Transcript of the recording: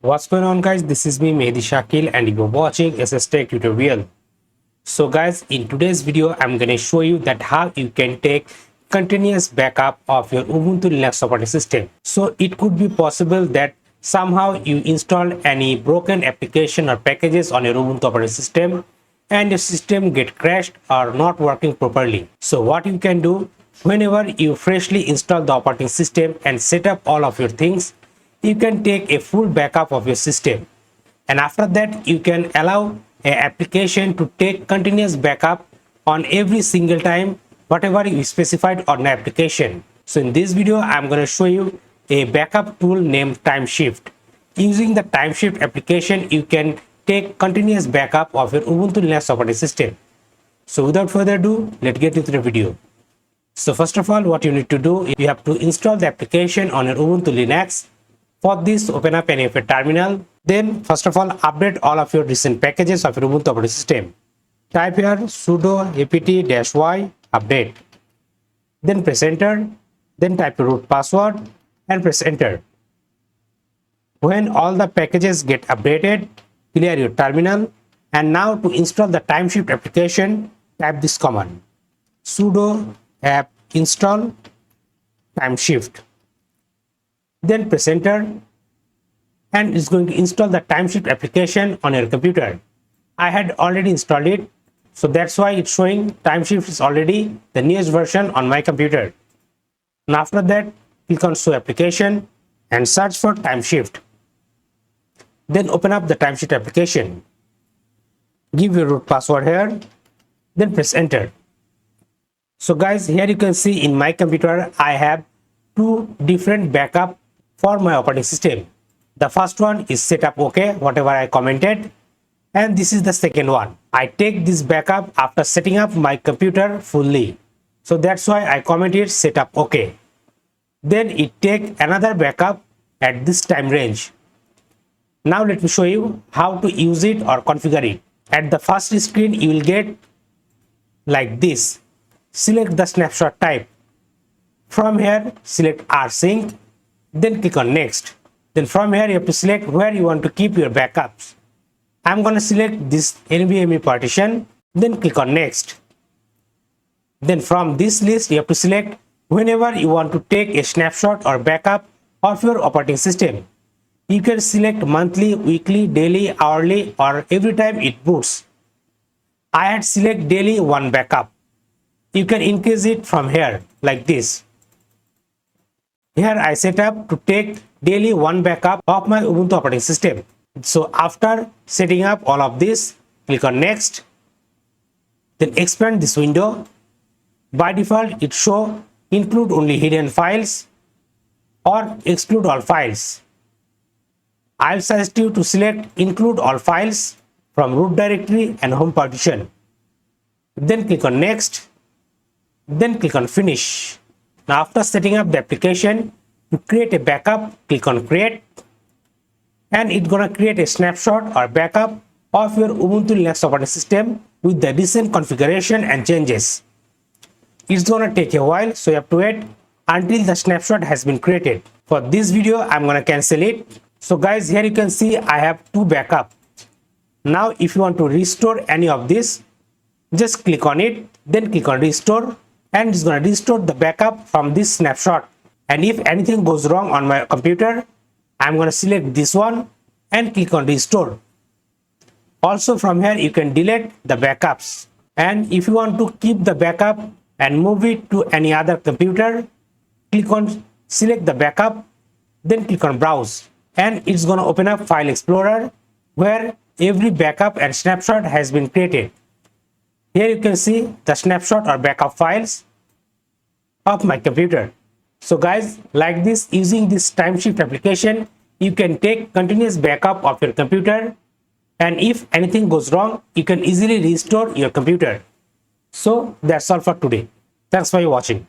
What's going on, guys? This is me Mehdi Shakil and you're watching SSTec tutorial. So guys, in today's video I'm going to show you that how you can take continuous backup of your Ubuntu Linux operating system. So it could be possible that somehow you install any broken application or packages on your Ubuntu operating system and your system get crashed or not working properly. So what you can do, whenever you freshly install the operating system and set up all of your things, you can take a full backup of your system, and after that you can allow an application to take continuous backup on every single time whatever you specified on the application. So in this video I'm going to show you a backup tool named Timeshift. Using the Timeshift application you can take continuous backup of your Ubuntu Linux operating system. So without further ado, let's get into the video. So first of all, what you need to do, you have to install the application on your Ubuntu Linux. For this, open up any of your terminal. Then first of all, update all of your recent packages of your Ubuntu operating system. Type here sudo apt-y update. Then press enter. Then type your root password and press enter. When all the packages get updated, clear your terminal. And now to install the Timeshift application, type this command sudo apt install Timeshift. Then press enter and it's going to install the Timeshift application on your computer. I had already installed it, so that's why it's showing Timeshift is already the newest version on my computer. And after that, click on show application and search for Timeshift. Then open up the Timeshift application. Give your root password here, then press enter. So guys, here you can see in my computer I have two different backup for my operating system. The first one is setup OK, whatever I commented, and this is the second one. I take this backup after setting up my computer fully, so that's why I commented setup OK. Then it take another backup at this time range. Now let me show you how to use it or configure it. At the first screen you will get like this. Select the snapshot type. From here select rsync, then click on next. Then from here you have to select where you want to keep your backups. I'm going to select this NVMe partition, then click on next. Then from this list you have to select whenever you want to take a snapshot or backup of your operating system. You can select monthly, weekly, daily, hourly, or every time it boots. I had select daily one backup. You can increase it from here like this. Here I set up to take daily one backup of my Ubuntu operating system. So after setting up all of this, click on next. Then expand this window. By default it show include only hidden files or exclude all files. I'll suggest you to select include all files from root directory and home partition. Then click on next. Then click on finish. Now after setting up the application, to create a backup, click on create, and it's gonna create a snapshot or backup of your Ubuntu Linux operating system with the recent configuration and changes. It's gonna take a while, so you have to wait until the snapshot has been created. For this video, I'm gonna cancel it. So guys, here you can see I have two backups. Now if you want to restore any of this, just click on it, then click on restore, and it's going to restore the backup from this snapshot. And if anything goes wrong on my computer, I'm going to select this one and click on restore. Also from here you can delete the backups, and if you want to keep the backup and move it to any other computer, click on select the backup, then click on browse, and it's going to open up File Explorer where every backup and snapshot has been created. Here you can see the snapshot or backup files of my computer. So guys, like this, using this Timeshift application, you can take continuous backup of your computer, and if anything goes wrong, you can easily restore your computer. So that's all for today. Thanks for watching.